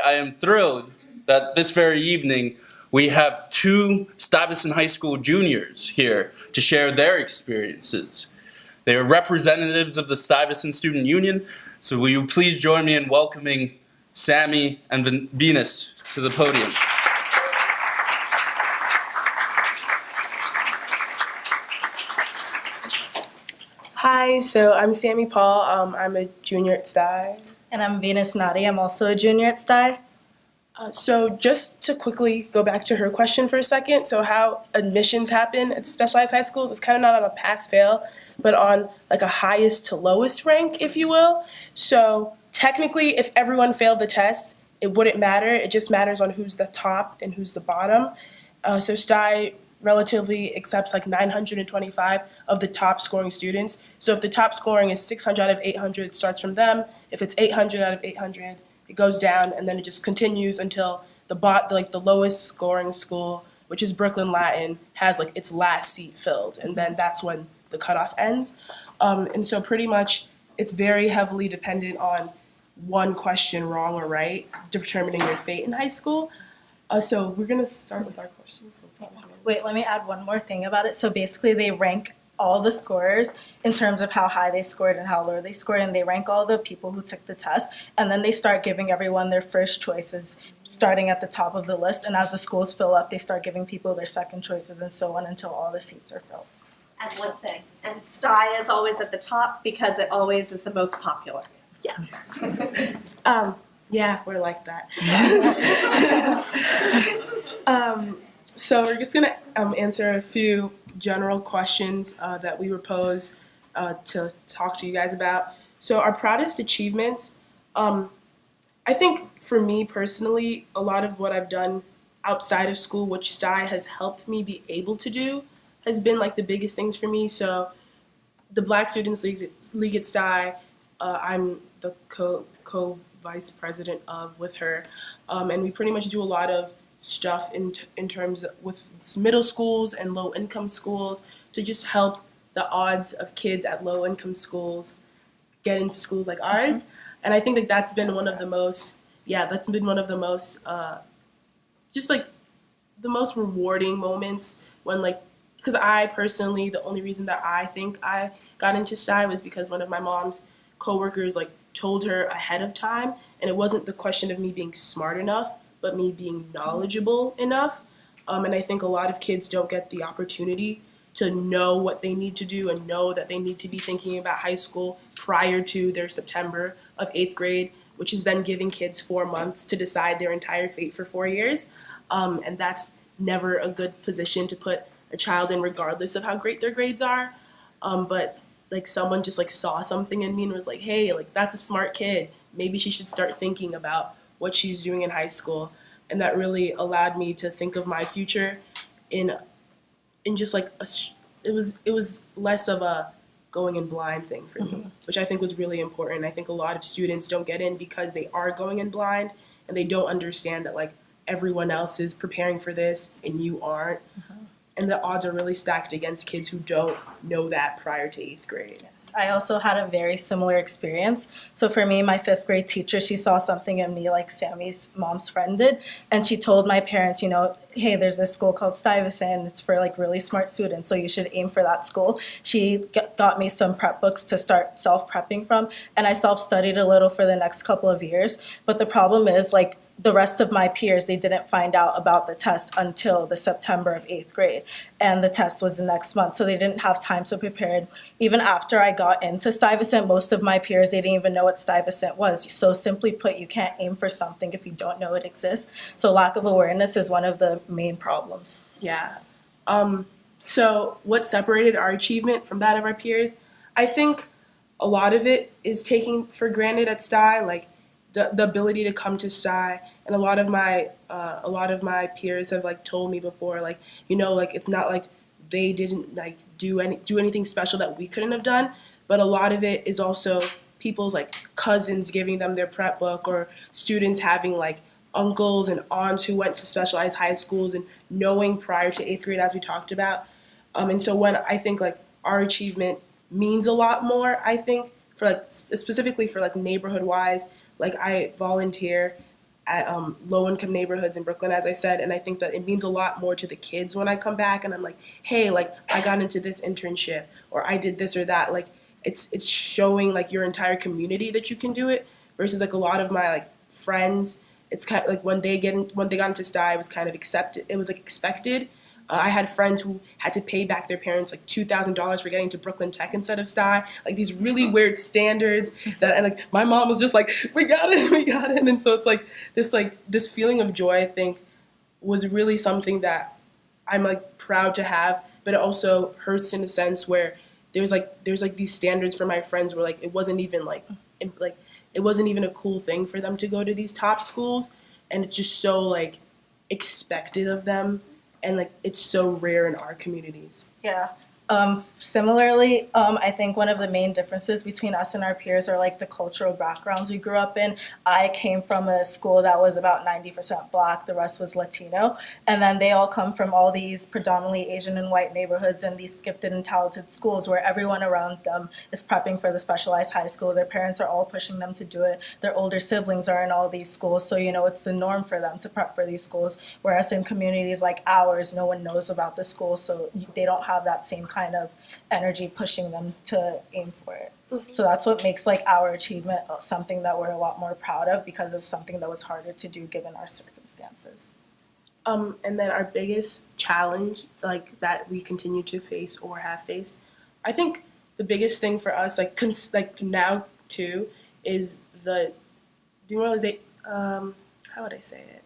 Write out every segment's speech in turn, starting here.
I am thrilled that this very evening we have two Stuyvesant High School juniors here to share their experiences. They are representatives of the Stuyvesant Student Union, so will you please join me in welcoming Sammie and Venus to the podium. Hi, so I'm Sammie Paul. I'm a junior at Stuy. And I'm Venus Nadi. I'm also a junior at Stuy. So just to quickly go back to her question for a second, so how admissions happen at specialized high schools is kind of not on a pass-fail, but on like a highest to lowest rank, if you will. So technically, if everyone failed the test, it wouldn't matter. It just matters on who's the top and who's the bottom. So Stuy relatively accepts like 925 of the top scoring students. So if the top scoring is 600 out of 800, it starts from them. If it's 800 out of 800, it goes down, and then it just continues until the lowest scoring school, which is Brooklyn Latin, has like its last seat filled, and then that's when the cutoff ends. And so pretty much it's very heavily dependent on one question wrong or right determining your fate in high school. So we're gonna start with our questions. Wait, let me add one more thing about it. So basically they rank all the scorers in terms of how high they scored and how low they scored, and they rank all the people who took the test, and then they start giving everyone their first choices starting at the top of the list, and as the schools fill up, they start giving people their second choices and so on until all the seats are filled. And one thing, and Stuy is always at the top because it always is the most popular. Yeah. Yeah, we're like that. So we're just gonna answer a few general questions that we were posed to talk to you guys about. So our proudest achievements, I think for me personally, a lot of what I've done outside of school, which Stuy has helped me be able to do, has been like the biggest things for me. So the Black Students League at Stuy, I'm the co-vice president of with her, and we pretty much do a lot of stuff in terms of with middle schools and low income schools to just help the odds of kids at low income schools get into schools like ours. And I think that that's been one of the most just like the most rewarding moments when like, because I personally, the only reason that I think I got into Stuy was because one of my mom's coworkers like told her ahead of time, and it wasn't the question of me being smart enough, but me being knowledgeable enough. And I think a lot of kids don't get the opportunity to know what they need to do and know that they need to be thinking about high school prior to their September of 8th grade, which is then giving kids 4 months to decide their entire fate for 4 years. And that's never a good position to put a child in regardless of how great their grades are. But like someone just like saw something in me and was like, hey, like that's a smart kid. Maybe she should start thinking about what she's doing in high school. And that really allowed me to think of my future in just like it was less of a going in blind thing for me, which I think was really important. I think a lot of students don't get in because they are going in blind and they don't understand that like everyone else is preparing for this and you aren't. And the odds are really stacked against kids who don't know that prior to 8th grade. Yes. I also had a very similar experience. So for me, my 5th grade teacher, she saw something in me like Sammie's mom's friend did. And she told my parents, you know, hey, there's this school called Stuyvesant. It's for like really smart students, so you should aim for that school. She got me some prep books to start self-prepping from. And I self-studied a little for the next couple of years. But the problem is like the rest of my peers, they didn't find out about the test until the September of 8th grade. And the test was the next month, so they didn't have time to prepare. Even after I got into Stuyvesant, most of my peers, they didn't even know what Stuyvesant was. So simply put, you can't aim for something if you don't know it exists. So lack of awareness is one of the main problems. Yeah. So what separated our achievement from that of our peers? I think a lot of it is taking for granted at Stuy, like the ability to come to Stuy. And a lot of my peers have like told me before, like, you know, like it's not like they didn't like do anything special that we couldn't have done, but a lot of it is also people's like cousins giving them their prep book, or students having like uncles and aunts who went to specialized high schools and knowing prior to 8th grade, as we talked about. And so when I think like our achievement means a lot more, I think for like specifically for like neighborhood wise, like I volunteer at low-income neighborhoods in Brooklyn, as I said, and I think that it means a lot more to the kids when I come back and I'm like, hey, like, I got into this internship, or I did this or that. Like, it's showing, like, your entire community that you can do it, versus, like, a lot of my, like, friends, it's kind of, like, when they got into Stuy, it was kind of accepted, it was, like, expected. I had friends who had to pay back their parents like $2,000 for getting to Brooklyn Tech instead of Stuy. Like these really weird standards that, and like my mom was just like, we got it, we got it. And so it's like this feeling of joy, I think, was really something that I'm like proud to have, but it also hurts in a sense where there's like these standards for my friends where like it wasn't even it wasn't even a cool thing for them to go to these top schools, and it's just so like expected of them. And like it's so rare in our communities. Yeah. Similarly, I think one of the main differences between us and our peers are like the cultural backgrounds we grew up in. I came from a school that was about 90% Black, the rest was Latino, and then they all come from all these predominantly Asian and white neighborhoods and these gifted and talented schools where everyone around them is prepping for the specialized high school. Their parents are all pushing them to do it. Their older siblings are in all these schools, so you know it's the norm for them to prep for these schools, whereas in communities like ours, no one knows about the school, so they don't have that same kind of energy pushing them to aim for it. Mm-hmm. So that's what makes like our achievement something that we're a lot more proud of, because it's something that was harder to do given our circumstances. And then our biggest challenge, like that we continue to face or have faced, I think the biggest thing for us, like now too, is the demoralization. How would I say it?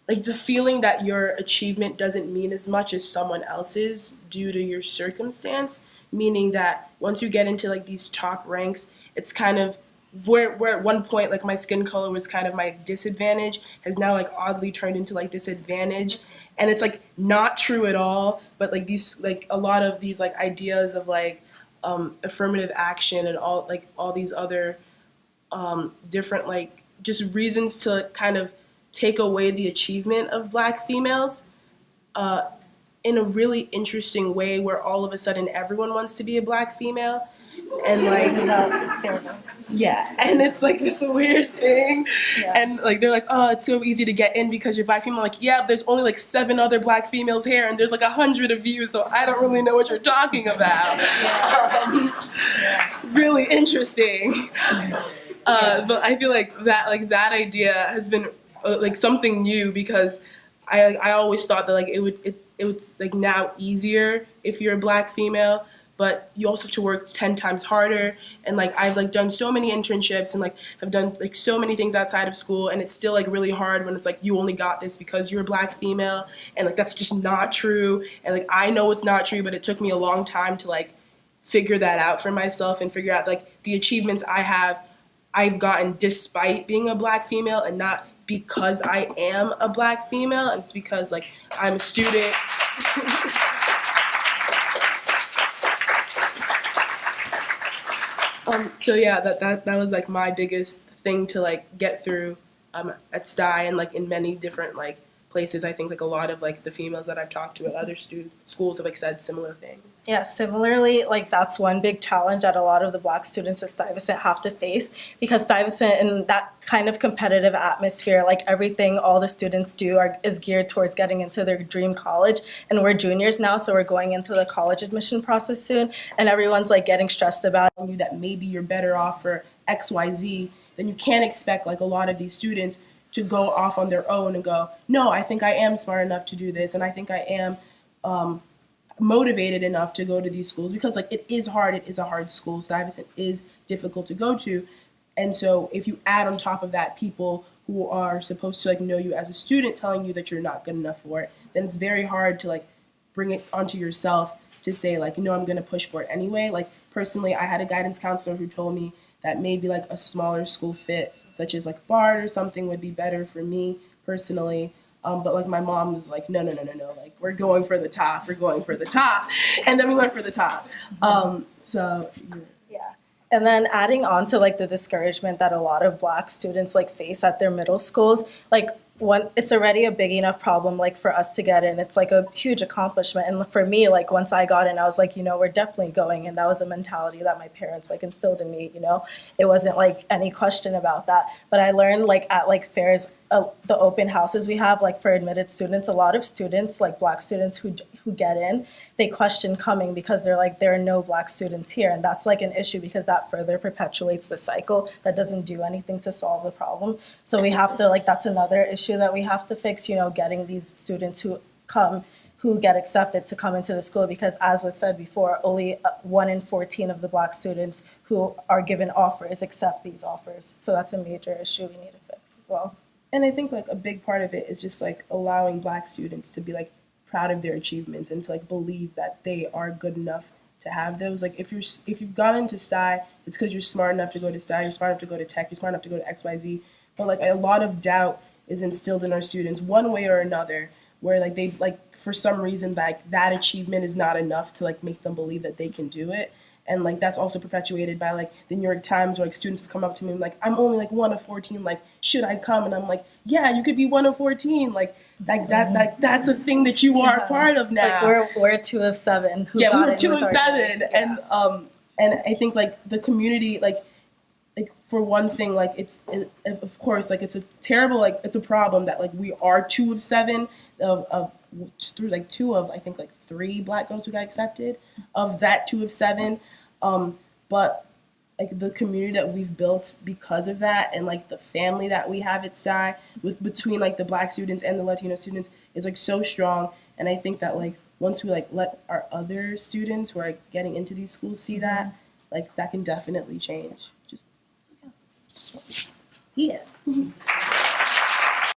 Like the feeling that your achievement doesn't mean as much as someone else's due to your circumstance, meaning that once you get into like these top ranks, it's kind of where at one point like my skin color was kind of my disadvantage has now like oddly turned into like this advantage, and it's like not true at all, but like these like a lot of these like ideas of like affirmative action and all these other different like just reasons to kind of take away the achievement of Black females in a really interesting way where all of a sudden everyone wants to be a Black female. And like, yeah, and it's like this weird thing. Yeah. And like, they're like, oh, it's so easy to get in because you're Black female. I'm like, yeah, but there's only like 7 other Black females here and there's like 100 of you, so I don't really know what you're talking about. Really interesting. But I feel like that idea has been like something new, because I always thought that like it would like now easier if you're a Black female, but you also have to work 10 times harder. And like I've like done so many internships and like have done like so many things outside of school, and it's still like really hard when it's like you only got this because you're a Black female, and like that's just not true. And like I know it's not true, but it took me a long time to like figure that out for myself and figure out like the achievements I've gotten despite being a Black female, and not because I am a Black female, and it's because like I'm a student. So yeah, that was like my biggest thing to like get through at Stuy, and like in many different like places. I think like a lot of like the females that I've talked to at other schools have like said similar things. Yeah, similarly, like that's one big challenge that a lot of the Black students at Stuyvesant have to face, because Stuyvesant in that kind of competitive atmosphere, like everything all the students do is geared towards getting into their dream college. And we're juniors now, so we're going into the college admission process soon, and everyone's like getting stressed about you that maybe you're better off for XYZ. Then you can't expect like a lot of these students to go off on their own and go, no, I think I am smart enough to do this, and I think I am motivated enough to go to these schools, because like it is hard. It is a hard school. Stuyvesant is difficult to go to. And so if you add on top of that people who are supposed to like know you as a student telling you that you're not good enough for it, then it's very hard to like bring it onto yourself to say like, no, I'm going to push for it anyway. Like personally, I had a guidance counselor who told me that maybe like a smaller school fit, such as like BARD or something, would be better for me personally. But like my mom was like, no, like we're going for the top, and then we went for the top. So yeah. And then adding on to like the discouragement that a lot of Black students like face at their middle schools, like it's already a big enough problem like for us to get in. It's like a huge accomplishment. And for me, like once I got in, I was like, we're definitely going. And that was a mentality that my parents like instilled in me. It wasn't like any question about that. But I learned like at like fairs, the open houses we have like for admitted students, a lot of students, like Black students who get in, they question coming because they're like, there are no Black students here. And that's like an issue because that further perpetuates the cycle that doesn't do anything to solve the problem. So we have to, like, that's another issue that we have to fix, getting these students who get accepted to come into the school, because as was said before, only 1 in 14 of the Black students who are given offers accept these offers. So that's a major issue we need to fix as well. And I think like a big part of it is just like allowing Black students to be like proud of their achievements and to like believe that they are good enough to have those. Like if you've gone into Stuy, it's because you're smart enough to go to Stuy, you're smart enough to go to tech, you're smart enough to go to XYZ. But like a lot of doubt is instilled in our students one way or another, where like they like for some reason like that achievement is not enough to like make them believe that they can do it. And like that's also perpetuated by like the New York Times, where like students have come up to me and like, I'm only like 1 of 14, like should I come? And I'm like, yeah, you could be 1 of 14, like that's a thing that you are a part of now. Like we're 2 of 7. We were 2 of 7, and I think like the community like for one thing, like of course like it's a terrible, like it's a problem that like we are 2 of 7 through like 2 of I think like 3 Black girls who got accepted of that 2 of 7, but like the community that we've built because of that, and like the family that we have at Stuy between like the Black students and the Latino students is like so strong. And I think that like once we like let our other students who are getting into these schools see that, like that can definitely change. Just yeah.